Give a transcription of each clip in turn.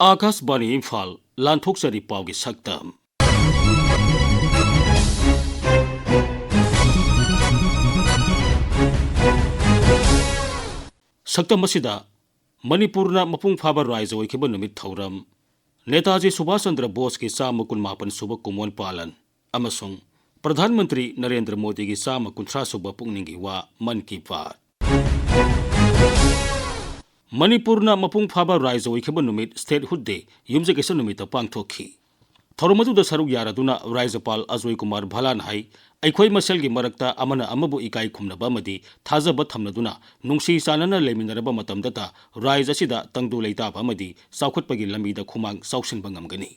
आकाशवाणी इम्फाल लांथोक्चरी पाउगी सक्तम सक्तम असिदा मणिपुरना मपुंग फाबा राज्य ओइखिबा नुमित थौरम नेताजी सुभाष चंद्र बोस की 129 सुब कुमोन पालन अमसुंग प्रधानमंत्री नरेंद्र मोदी की 130 सुब पुंगनिंगी वा मन की बात मणिपुरना मपुंग फाबा राज्य ओइखिबा नुमित स्टेटहुड डे युमजगेसन नुमित पांगथोखी थौरमदुदा सरुक यारादुना राज्यपाल अजय कुमार भलान हाई अखोई मसेलगी मरक्ता अमना अमबु इकाई खुमनबा मदी थाजब थमनदुना नुंसी चानना लेमिनरबा मतमदता राज्य असिदा तंगदु लेताब अमदी साउखटपगी लंबीदा खुमांग साउसिनबा ngamgani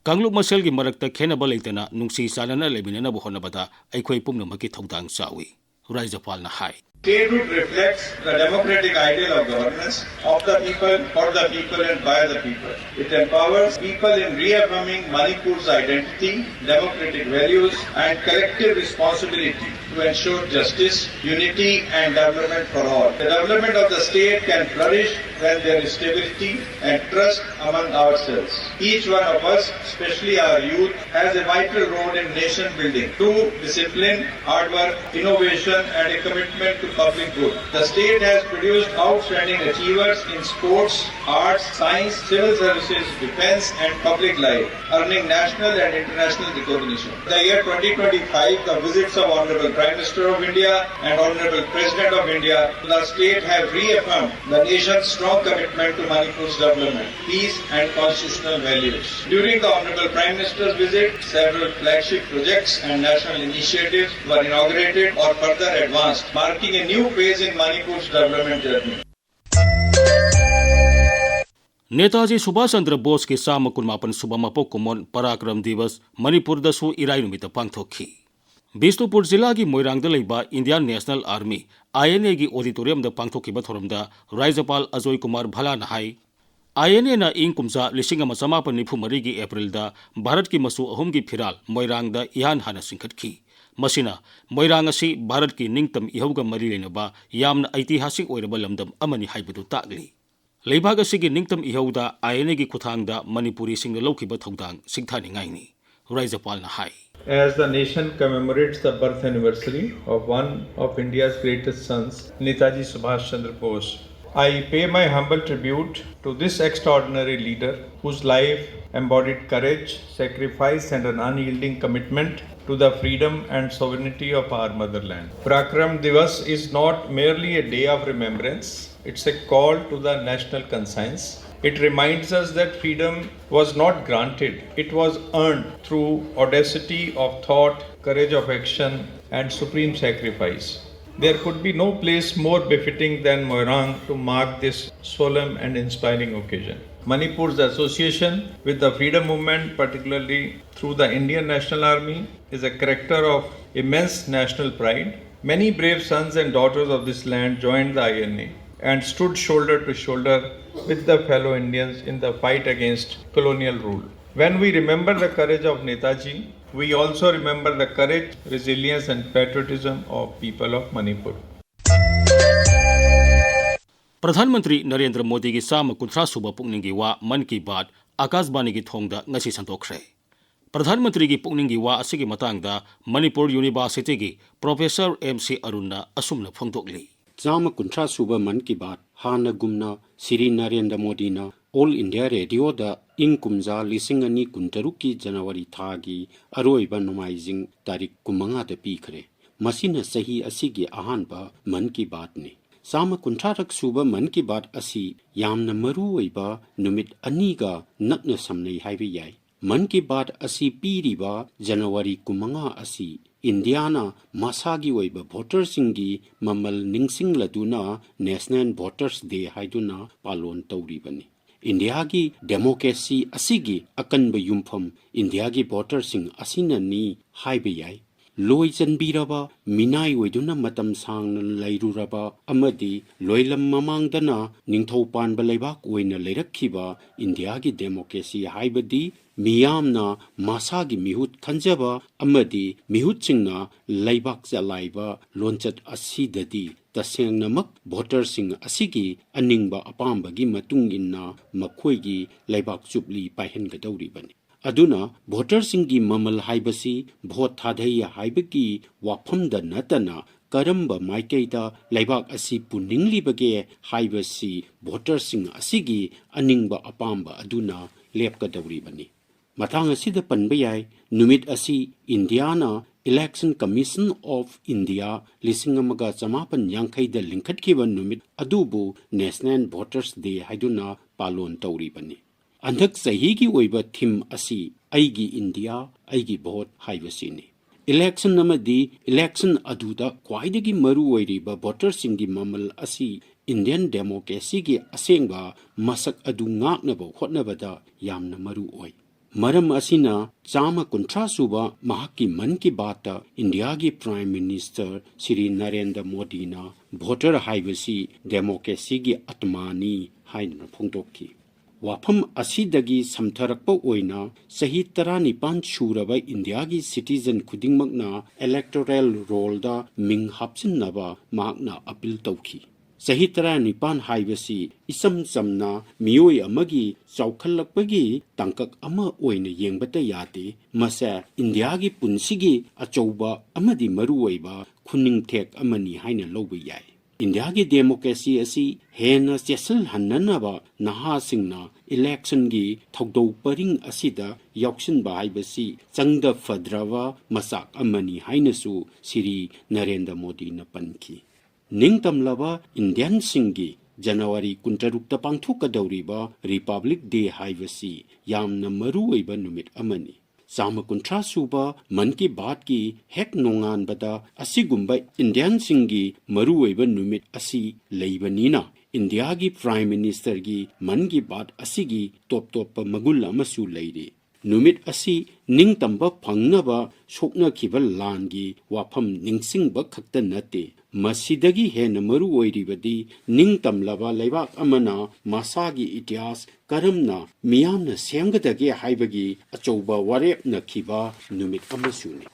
कांगलुप मसेलगी मरक्ता खेनबा लेतना नुंसी चानना लेमिननबा होनबदा अखोई पुंगनमकी थौदांग चावी राज्यपालना high Statehood reflects the democratic ideal of governance of the people, for the people and by the people. It empowers people in reaffirming Manipur's identity, democratic values and collective responsibility to ensure justice, unity and development for all. The development of the state can flourish when there is stability and trust among ourselves. Each one of us, especially our youth, has a vital role in nation building through discipline, hard work, innovation and a commitment to public good. The state has produced outstanding achievers in sports, arts, science, civil services, defense and public life, earning national and international recognition. The year 2025, the visits of Honorable Prime Minister of India and Honorable President of India to the state have reaffirmed the nation's strong commitment to Manipur's development, peace and constitutional values. During the Honorable Prime Minister's visit, several flagship projects and national initiatives were inaugurated or further advanced, marking a new phase in Manipur's development journey. Netaji Subhash Chandra Bose की 129 सुब मपोक कुमोन पराक्रम दिवस मणिपुर दसु इराई नुमित पांगथोखी बिष्णुपुर जिला की मोइरांग लेबा Indian national army INA की auditorium the पांगथोखिबा थोरमदा राज्यपाल अजय कुमार भलान हाई INA ना इंग कुमजा 1994 की अप्रैल दा भारत की मसु अहुम की फिराल मोइरांग दा इहान हाना सिंखटखी मसिना मोइरांग असी भारत की निंगतम इहौगा मरी लेनबा यामना ऐतिहासिक ओइरबा लमदम अमनि हाइबदु तागली लेबाग असिगी निंगतम इहौदा INA की खुथांगदा मणिपुरी सिंग लौखिबा थौदांग सिंगथानिंगाइनी राज्यपालना high As the nation commemorates the birth anniversary of one of India's greatest sons, Netaji Subhash Chandra Bose, I pay my humble tribute to this extraordinary leader whose life embodied courage, sacrifice and an unyielding commitment to the freedom and sovereignty of our motherland. Parakram Divas is not merely a day of remembrance, it's a call to the national conscience. It reminds us that freedom was not granted, it was earned through audacity of thought, courage of action and supreme sacrifice. There could be no place more befitting than Moirang to mark this solemn and inspiring occasion. Manipur's association with the freedom movement, particularly through the Indian National Army, is a character of immense national pride. Many brave sons and daughters of this land joined the INA and stood shoulder to shoulder with the fellow Indians in the fight against colonial rule. When we remember the courage of Netaji, we also remember the courage, resilience and patriotism of people of Manipur. प्रधानमंत्री नरेंद्र मोदी की 130 सुब पुंगनिंगी वा मन की बात आकाशवाणी की थोंगदा ngasi संतोखरे प्रधानमंत्री की पुंगनिंगी वा असिगी मतांगदा मणिपुर यूनिवर्सिटी की प्रोफेसर MC अरुणना असुमना फोंदोकली 130 सुब मन की बात हाना गुमना श्री नरेंद्र मोदी ना ऑल इंडिया रेडियो दा इंग कुमजा 2023 की जनवरी थागी अरोइबा नोमाइजिंग तारीख कुमंगा दा पीखरे मसीना सही असिगी अहानबा मन की बात ने 130 सुब मन की बात असी यामना मरुओइबा नुमित अनीगा नक्न समनै हाइबे याय मन की बात असी पीरिबा जनवरी कुमंगा असी इंडियाना मसागी ओइबा वोटर सिंगी ममल निंगसिंग लदुना नेशनल वोटर्स डे हाइदुना पालोन तौरीबनी इंडिया की डेमोक्रेसी असिगी अकनब युमफम इंडिया की वोटर सिंग असिननी हाइबे याय loi chanbiraba minai oiduna matam sangna leiruraba amadi loilam mamangdana ningthau panba leibak oina leirakhiba India gi democracy haibadi miyamna masagi mihut khanjaba amadi mihutchingna leibak chalaiba lonchat asidadi tasengnamak votersing asigi aningba apambagi matungina makhoigi leibak chupli paihengadawribani aduna votersinggi mamal haibasi vote thadhai haibagi wafamda natana karamba maikeida leibak asi puninglibage haibasi votersing asigi aningba apamba aduna lepkadawribani matang asida panbayai numit asi Indiana Election Commission of India lisingamaga chamapan yangkhaida lingkhatkiba numit adubu National Voters Day haiduna palon tawribani andak sahigi oiba thim asi aigi India aigi vote haibasini election namadi election aduda kwaidagi maru oiriba voters singi mamal asi Indian democracy gi asengba masak adu ngaknaba hotnabada yamna maru oi maram asina chama kuntra suba mahaki man ki bata India gi Prime Minister Shri Narendra Modi na voter haibasi democracy gi atmani haina phongdokki wafam asidagi samtharakpa oina sahi 19 suraba India gi citizen khudingmakna electoral roll da ming hapsinnaba mahakna appeal tawki sahi 19 haibasi isam samna miyoi amagi chaukhallakpagi tangkak ama oina yengbata yate masa India gi punsigi achouba amadi maru oiba khuning thek amani haina lobu yai India gi democracy asi hena chesal hannanaba naha singna election gi thogdau paring asida yauksin ba haibasi changda fadrawa masak amani hainasu Shri Narendra Modi na panki ningtamlaba Indian singi January 16 pangthukadawriba Republic Day haibasi yamna maru oiba numit amani Sama kuntra suba man ki baat ki hek nongan bada asigumba Indian singi maru oiba numit asi leibanina India gi Prime Minister gi man ki baat asigi top magul amasu leire numit asi ningtamba phangnaba sokna khibal langi wafam ningsingba khakta nate masidagi hena maru oiribadi ningtamlaba leibak amana masagi ityas karamna miyamna semgadage haibagi achouba warep nakhiba numit amasuni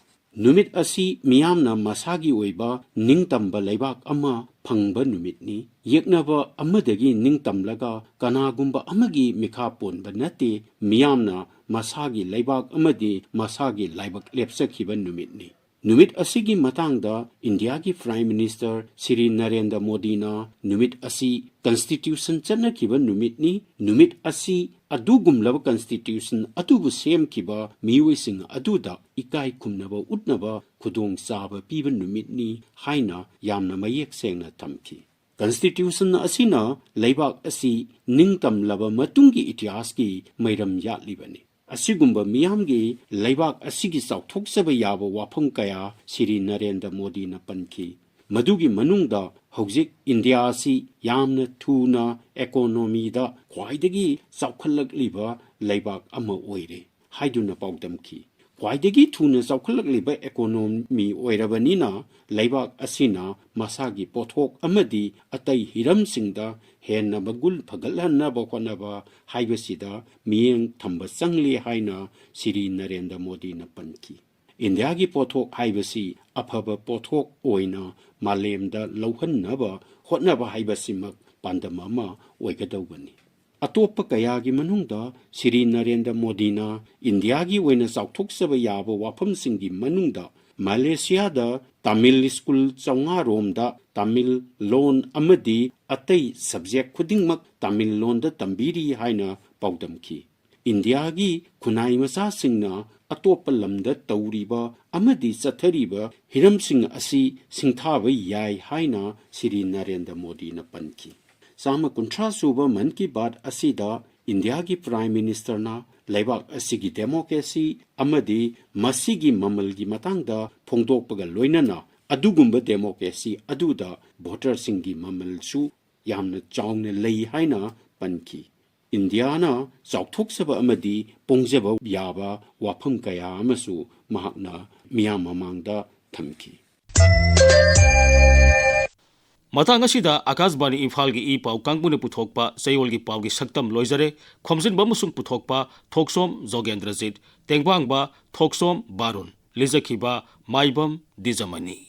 numit asi miyamna masagi oiba ningtamba leibak ama phangba numitni yeknaba amadagi ningtamlaga kanagumba amagi mikha ponba nate miyamna masagi leibak amadi masagi laibak lepsakhiba numitni numit asigi matangda India gi Prime Minister Shri Narendra Modi na numit asi constitution chana kiba numitni numit asi adugumlaba constitution adubu sem kiba miwising aduda ikai kumnaba utnaba khudong saba piba numitni haina yamna mayek sengna thamki constitution asina leibak asi ningtamlaba matungi ityas ki mairam yatlibani asigumba miyamgi leibak asigi sauthoksaba yaba wafam kaya Shri Narendra Modi na panki madugi manungda hojik India si yamna thuna economy da khwaidagi saukhallakliba leibak ama oire haiduna paudamki khwaidagi thuna saukhallakliba economy oirabanina leibak asina masagi pothok amadi atai hiramsingda henna magul phagalhanaba khonaba haibasida miyeng thamba changli haina Shri Narendra Modi na panki India gi pothok haibasi aphaba pothok oina malemda louhannaba hotnaba haibasimak pandamama oigadawbani atoppa kayagi manungda Shri Narendra Modi na India gi oina sauthoksaba yaba wafamsinggi manungda Malaysia da Tamil school chaunga romda Tamil loan amadi atai subject khudingmak Tamil loan da tambiri haina paudamki India gi khunai masa singna atoppa lamda tauriba amadi chathariba hiramsing asi singthaba yai haina Shri Narendra Modi na panki sama kuntra suba man ki baat asida India gi Prime Minister na leibak asigi democracy amadi masigi mamalgi matangda phongdokpaga loinana adugumba democracy aduda voter singi mamalsu yamna chawna lei haina panki Indiana sauthoksaba amadi pongjaba yaba wafam kaya amasu mahakna miyam mamangda थमकी। मतंग असिदा आकाशवाणी इम्फाल की ई पाउ कांगपुने पुथोकपा चयोल की पाउ की सक्तम लोइजरे खोमजिनबा अमसुंग पुथोकपा थोकसोम जोगेंद्रजीत तेंगबांगबा थोकसोम बारुन लिजखिबा माइबम दिजमनी।